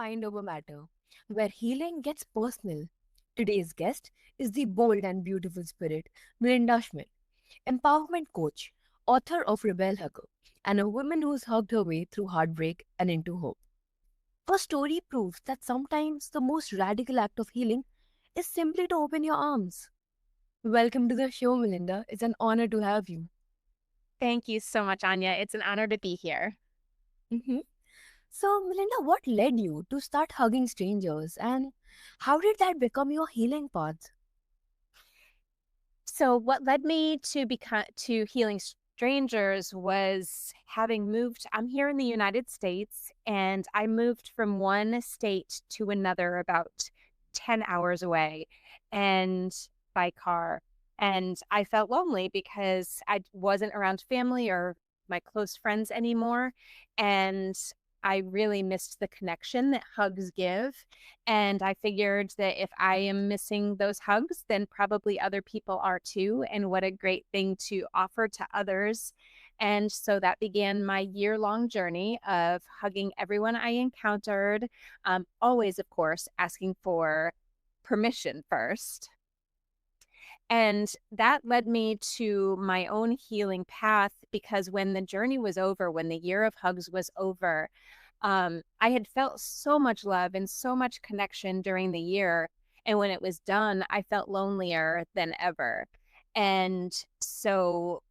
Mind Over Matter, where healing gets personal. Today's guest is the bold and beautiful spirit, Melinda Schmitt, empowerment coach, author of Rebel Hugger, and a woman who's hugged her way through heartbreak and into hope. Her story proves that sometimes the most radical act of healing is simply to open your arms. Welcome to the show, Melinda. It's an honor to have you. Thank you so much, Anya. It's an honor to be here. Mhm. So, Melinda, what led you to start hugging strangers and how did that become your healing path? So, what led me to healing strangers was having moved. I'm here in the United States, and I moved from one state to another about 10 hours away, and by car. And I felt lonely because I wasn't around family or my close friends anymore. And I really missed the connection that hugs give. And I figured that if I am missing those hugs, then probably other people are too. And what a great thing to offer to others. And so that began my year-long journey of hugging everyone I encountered, always, of course, asking for permission first. And that led me to my own healing path because when the journey was over, when the year of hugs was over, I had felt so much love and so much connection during the year. And when it was done, I felt lonelier than ever. And so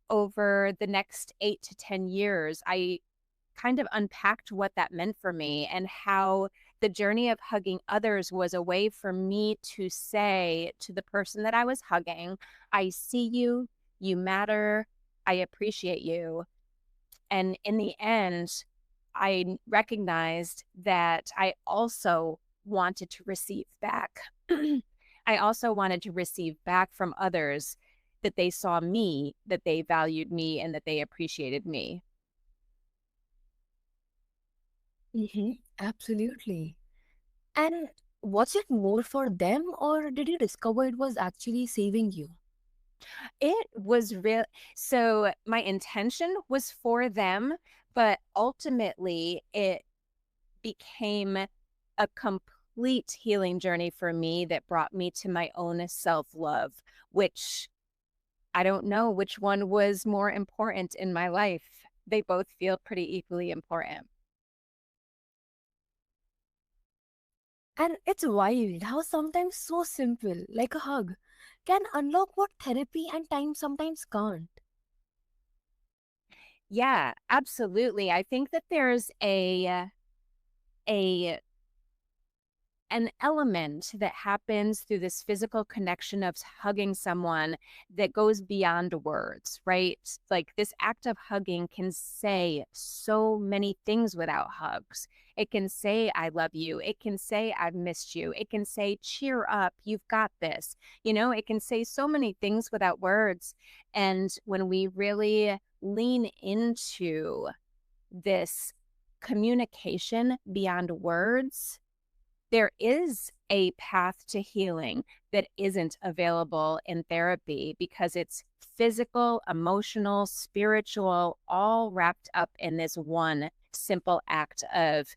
over the next 8 to 10 years, I kind of unpacked what that meant for me and how the journey of hugging others was a way for me to say to the person that I was hugging, I see you, you matter, I appreciate you. And in the end, I recognized that I also wanted to receive back. I also wanted to receive back from others that they saw me, that they valued me, and that they appreciated me. Absolutely. And was it more for them or did you discover it was actually saving you? It was real. So my intention was for them, but ultimately it became a complete healing journey for me that brought me to my own self love, which I don't know which one was more important in my life. They both feel pretty equally important. And it's wild how sometimes so simple, like a hug, can unlock what therapy and time sometimes can't. Yeah, absolutely. I think that there's a an element that happens through this physical connection of hugging someone that goes beyond words, right? Like this act of hugging can say so many things without hugs. It can say, I love you. It can say, I've missed you. It can say, cheer up. You've got this. It can say so many things without words. And when we really lean into this communication beyond words, there is a path to healing that isn't available in therapy because it's physical, emotional, spiritual, all wrapped up in this one simple act of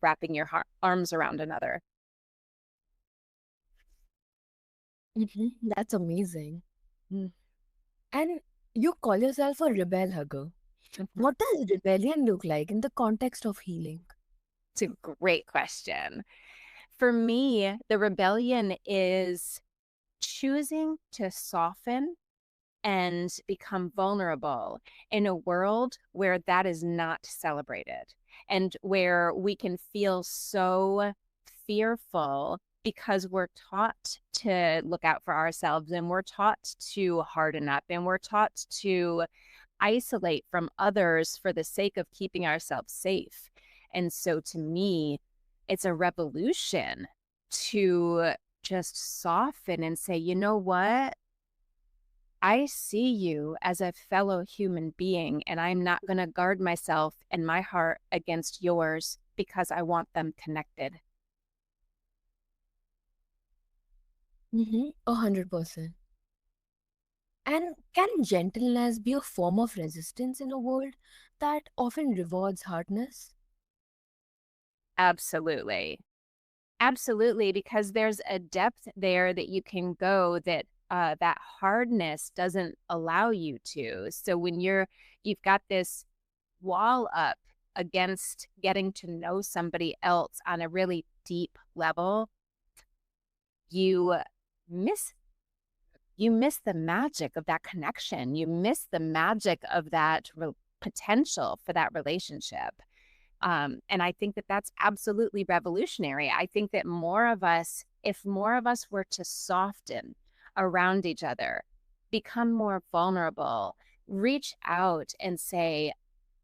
wrapping your arms around another. That's amazing. Mm. And you call yourself a rebel hugger. What does rebellion look like in the context of healing? It's a great question. For me, the rebellion is choosing to soften and become vulnerable in a world where that is not celebrated and where we can feel so fearful because we're taught to look out for ourselves and we're taught to harden up and we're taught to isolate from others for the sake of keeping ourselves safe. And so to me, it's a revolution to just soften and say, you know what? I see you as a fellow human being, and I'm not going to guard myself and my heart against yours because I want them connected. 100%. And can gentleness be a form of resistance in a world that often rewards hardness? Absolutely. Absolutely, because there's a depth there that you can go that that hardness doesn't allow you to. So when you've got this wall up against getting to know somebody else on a really deep level, you miss you miss the magic of that connection. You miss the magic of that potential for that relationship. And I think that that's absolutely revolutionary. I think that more of us, if more of us were to soften around each other, become more vulnerable, reach out and say,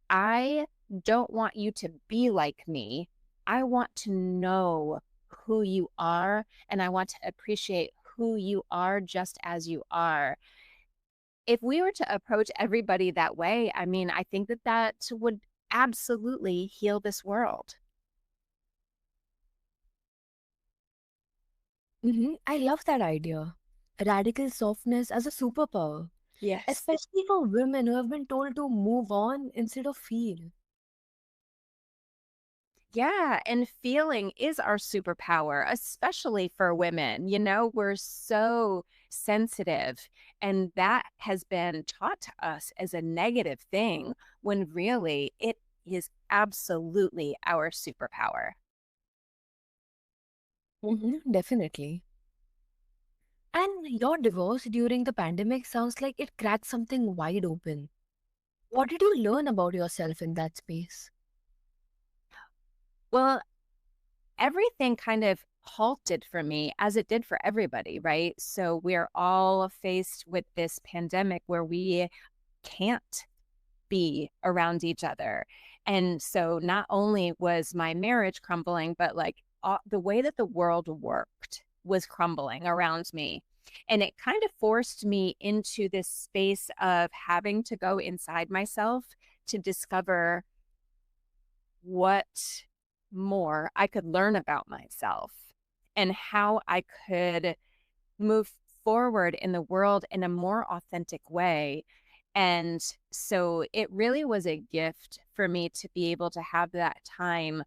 I don't want you to be like me. I want to know who you are, and I want to appreciate who you are just as you are. If we were to approach everybody that way, I mean, I think that that would absolutely heal this world. I love that idea. Radical softness as a superpower, Yes. especially for women who have been told to move on instead of feel. Yeah, and feeling is our superpower, especially for women. You know, we're so sensitive, and that has been taught to us as a negative thing when really it is absolutely our superpower. Definitely. And your divorce during the pandemic sounds like it cracked something wide open. What did you learn about yourself in that space? Well, everything kind of halted for me as it did for everybody, right? So we're all faced with this pandemic where we can't be around each other. And so not only was my marriage crumbling, but like the way that the world worked was crumbling around me. And it kind of forced me into this space of having to go inside myself to discover what more I could learn about myself and how I could move forward in the world in a more authentic way. And so it really was a gift for me to be able to have that time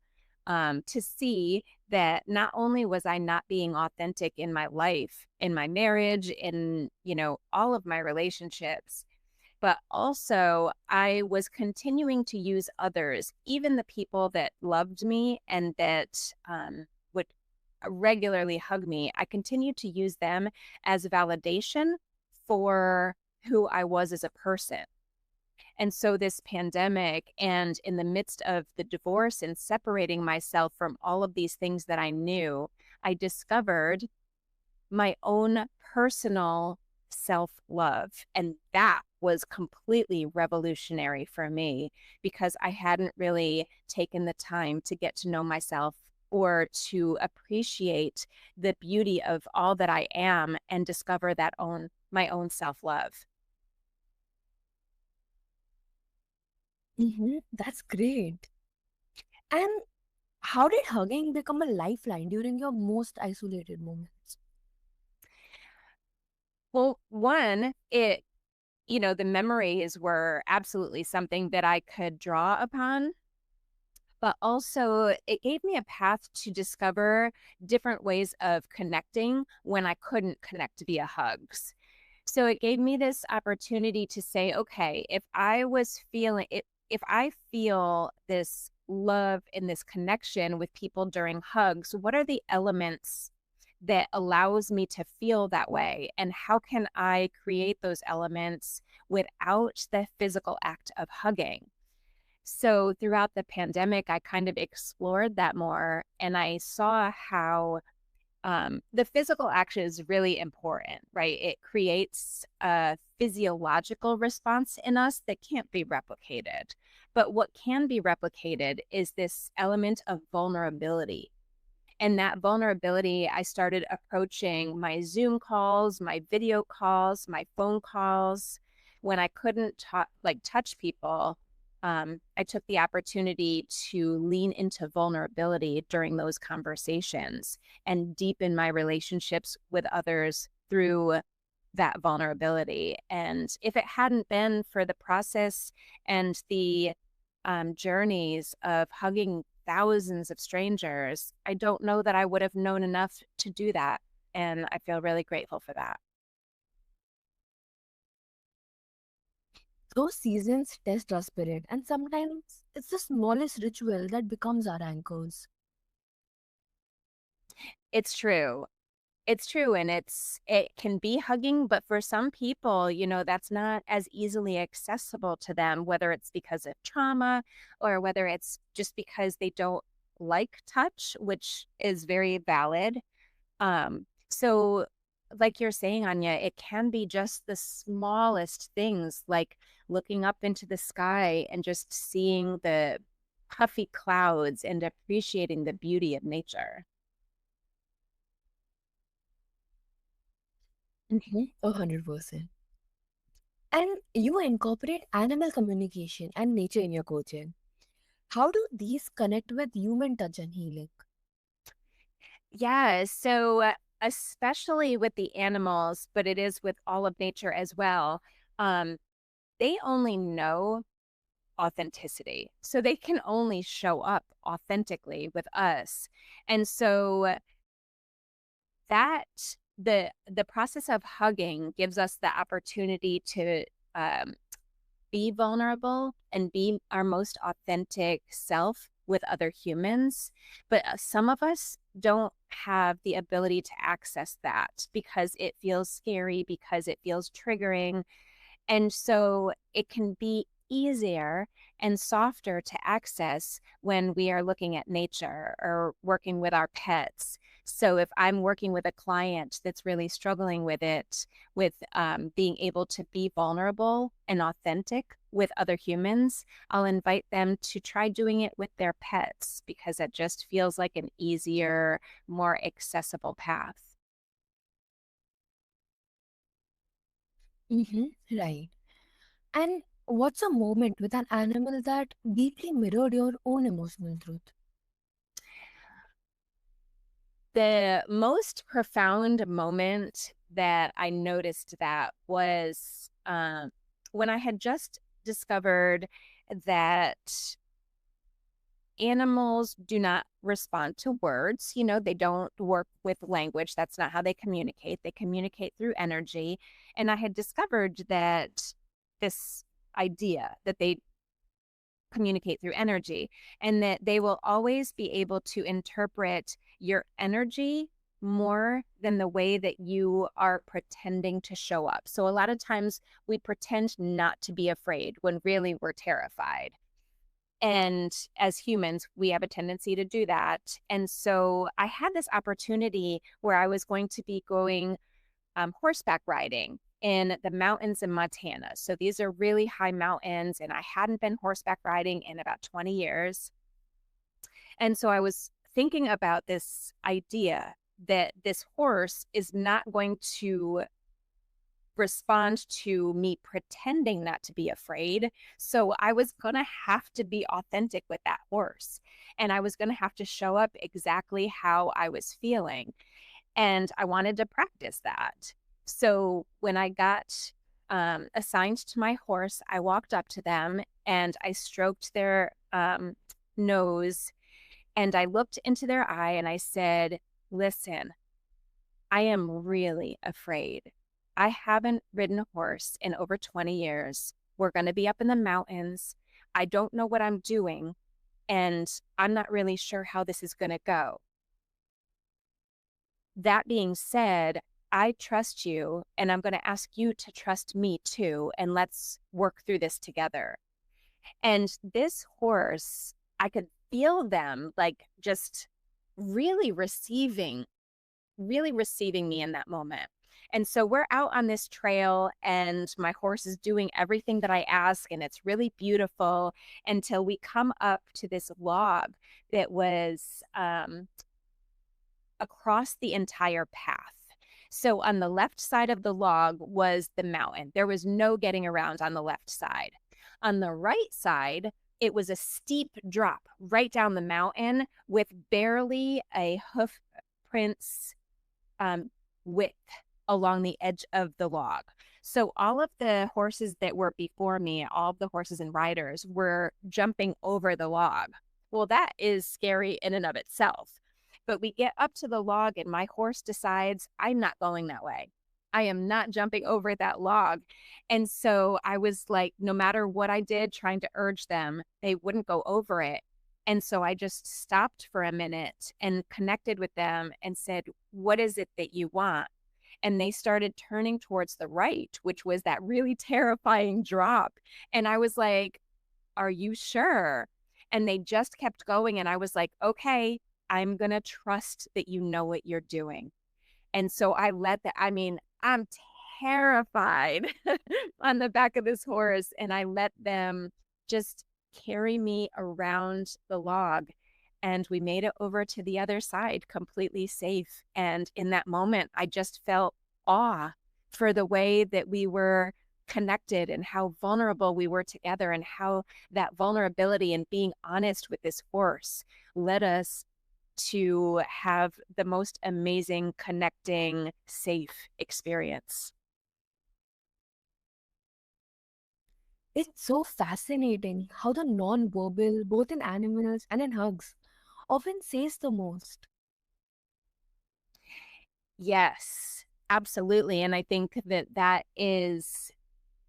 to see that not only was I not being authentic in my life, in my marriage, in, you know, all of my relationships, but also I was continuing to use others, even the people that loved me and that would regularly hug me. I continued to use them as validation for who I was as a person. And so, this pandemic, and in the midst of the divorce and separating myself from all of these things that I knew, I discovered my own personal self love. And that was completely revolutionary for me because I hadn't really taken the time to get to know myself or to appreciate the beauty of all that I am and discover that own my own self love. That's great. And how did hugging become a lifeline during your most isolated moments? Well, one, it you know, the memories were absolutely something that I could draw upon, but also it gave me a path to discover different ways of connecting when I couldn't connect via hugs. So it gave me this opportunity to say, okay, if I feel this love and this connection with people during hugs, what are the elements that allows me to feel that way? And how can I create those elements without the physical act of hugging? So throughout the pandemic, I kind of explored that more and I saw how the physical action is really important, right? It creates a physiological response in us that can't be replicated. But what can be replicated is this element of vulnerability. And that vulnerability, I started approaching my Zoom calls, my video calls, my phone calls. When I couldn't touch people, I took the opportunity to lean into vulnerability during those conversations and deepen my relationships with others through that vulnerability. And if it hadn't been for the process and the journeys of hugging thousands of strangers, I don't know that I would have known enough to do that. And I feel really grateful for that. Those seasons test our spirit, and sometimes it's the smallest ritual that becomes our anchors. It's true. It's true, and it can be hugging, but for some people, that's not as easily accessible to them, whether it's because of trauma or whether it's just because they don't like touch, which is very valid. So like you're saying, Anya, it can be just the smallest things, like looking up into the sky and just seeing the puffy clouds and appreciating the beauty of nature. 100%. And you incorporate animal communication and nature in your coaching. How do these connect with human touch and healing? Yeah, so especially with the animals, but it is with all of nature as well. Um, they only know authenticity. So they can only show up authentically with us. And so that the process of hugging gives us the opportunity to um, be vulnerable and be our most authentic self with other humans. But some of us don't have the ability to access that because it feels scary, because it feels triggering, and so it can be easier and softer to access when we are looking at nature or working with our pets. So if I'm working with a client that's really struggling with it, with being able to be vulnerable and authentic with other humans, I'll invite them to try doing it with their pets because it just feels like an easier, more accessible path. Right. And what's a moment with an animal that deeply mirrored your own emotional truth? The most profound moment that I noticed that was when I had just discovered that animals do not respond to words. They don't work with language. That's not how they communicate. They communicate through energy. And I had discovered that this idea that they communicate through energy and that they will always be able to interpret your energy more than the way that you are pretending to show up. So a lot of times we pretend not to be afraid when really we're terrified. And as humans, we have a tendency to do that. And so I had this opportunity where I was going to be going horseback riding in the mountains in Montana. So these are really high mountains, and I hadn't been horseback riding in about 20 years. And so I was thinking about this idea that this horse is not going to respond to me pretending not to be afraid. So I was going to have to be authentic with that horse. And I was going to have to show up exactly how I was feeling. And I wanted to practice that. So when I got assigned to my horse, I walked up to them and I stroked their nose and I looked into their eye and I said, "Listen, I am really afraid. I haven't ridden a horse in over 20 years. We're going to be up in the mountains. I don't know what I'm doing, and I'm not really sure how this is going to go. That being said, I trust you, and I'm going to ask you to trust me too, and let's work through this together." And this horse, I could feel them like just really receiving me in that moment. And so we're out on this trail, and my horse is doing everything that I ask, and it's really beautiful until we come up to this log that was across the entire path. So on the left side of the log was the mountain. There was no getting around on the left side. On the right side, it was a steep drop right down the mountain with barely a hoof prints width along the edge of the log. So all of the horses that were before me, all of the horses and riders were jumping over the log. Well, that is scary in and of itself. But we get up to the log, and my horse decides I'm not going that way. I am not jumping over that log. And so I was like, no matter what I did, trying to urge them, they wouldn't go over it. And so I just stopped for a minute and connected with them and said, what is it that you want? And they started turning towards the right, which was that really terrifying drop. And I was like, are you sure? And they just kept going. And I was like, okay, I'm going to trust that you know what you're doing. And so I let that, I mean, I'm terrified on the back of this horse. And I let them just carry me around the log. And we made it over to the other side completely safe. And in that moment, I just felt awe for the way that we were connected and how vulnerable we were together, and how that vulnerability and being honest with this horse led us to have the most amazing, connecting, safe experience. It's so fascinating how the non-verbal, both in animals and in hugs, often says the most. Yes, absolutely. And I think that that is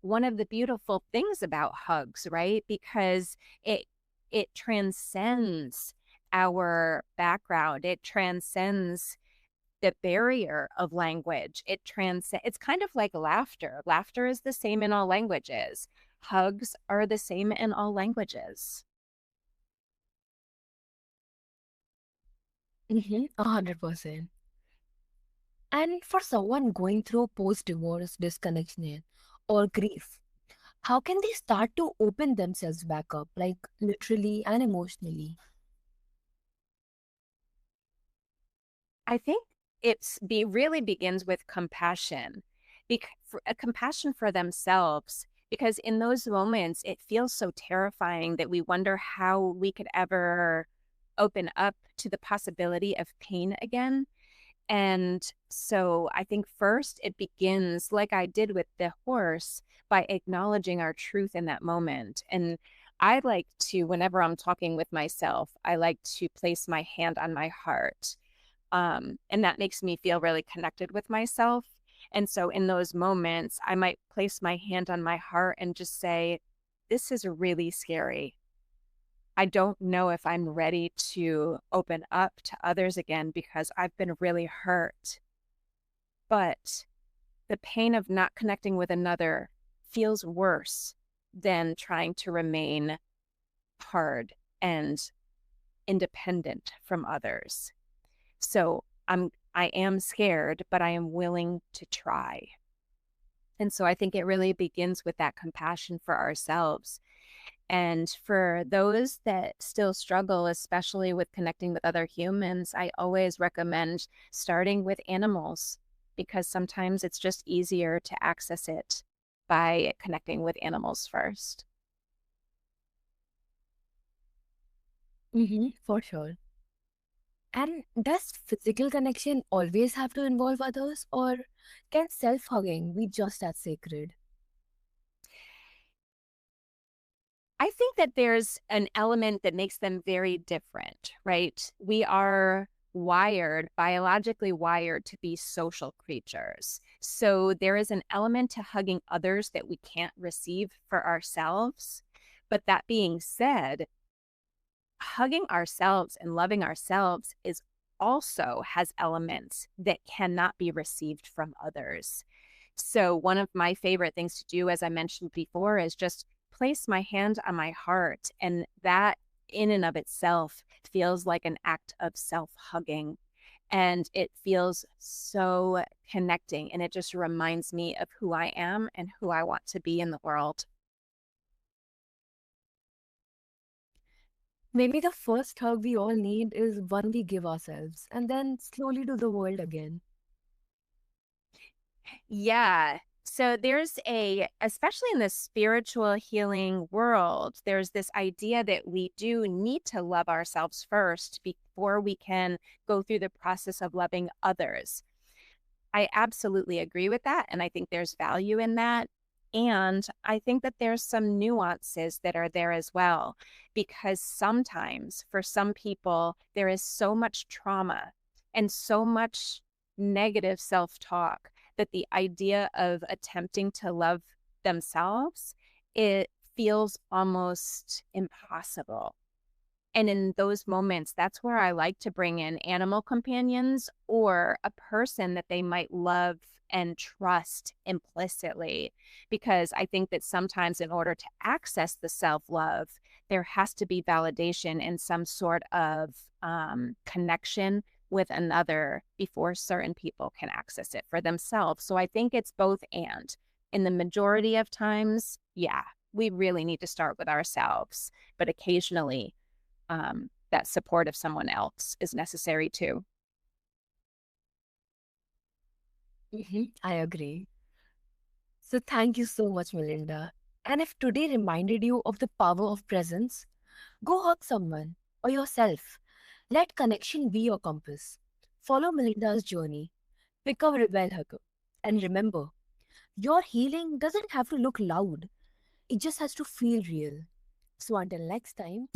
one of the beautiful things about hugs, right? Because it it transcends our background. It transcends the barrier of language. It's kind of like laughter. Laughter is the same in all languages. Hugs are the same in all languages. 100%. And for someone going through post-divorce disconnection or grief, how can they start to open themselves back up, like literally and emotionally? I think it's be really begins with compassion, a compassion for themselves. Because in those moments, it feels so terrifying that we wonder how we could ever open up to the possibility of pain again. And so I think first it begins, like I did with the horse, by acknowledging our truth in that moment. And I like to, whenever I'm talking with myself, I like to place my hand on my heart, and that makes me feel really connected with myself. And so in those moments, I might place my hand on my heart and just say, this is really scary. I don't know if I'm ready to open up to others again because I've been really hurt. But the pain of not connecting with another feels worse than trying to remain hard and independent from others. So I am scared, but I am willing to try. And so I think it really begins with that compassion for ourselves. And for those that still struggle, especially with connecting with other humans, I always recommend starting with animals, because sometimes it's just easier to access it by connecting with animals first. For sure. And does physical connection always have to involve others, or can self-hugging be just as sacred? I think that there's an element that makes them very different, right? We are wired, biologically wired to be social creatures. So there is an element to hugging others that we can't receive for ourselves. But that being said, hugging ourselves and loving ourselves is also has elements that cannot be received from others. So, one of my favorite things to do, as I mentioned before, is just place my hand on my heart. And that, in and of itself, feels like an act of self hugging. And it feels so connecting. And it just reminds me of who I am and who I want to be in the world. Maybe the first hug we all need is one we give ourselves and then slowly to the world again. Yeah. So there's especially in the spiritual healing world, there's this idea that we do need to love ourselves first before we can go through the process of loving others. I absolutely agree with that. And I think there's value in that. And I think that there's some nuances that are there as well, because sometimes for some people, there is so much trauma and so much negative self talk that the idea of attempting to love themselves, it feels almost impossible. And in those moments, that's where I like to bring in animal companions or a person that they might love and trust implicitly. Because I think that sometimes, in order to access the self love, there has to be validation and some sort of connection with another before certain people can access it for themselves. So I think it's both and. In the majority of times, yeah, we really need to start with ourselves. But occasionally, that support of someone else is necessary too. I agree. So thank you so much, Melinda. And if today reminded you of the power of presence, go hug someone or yourself. Let connection be your compass. Follow Melinda's journey. Pick a rebel hugger. And remember, your healing doesn't have to look loud. It just has to feel real. So until next time,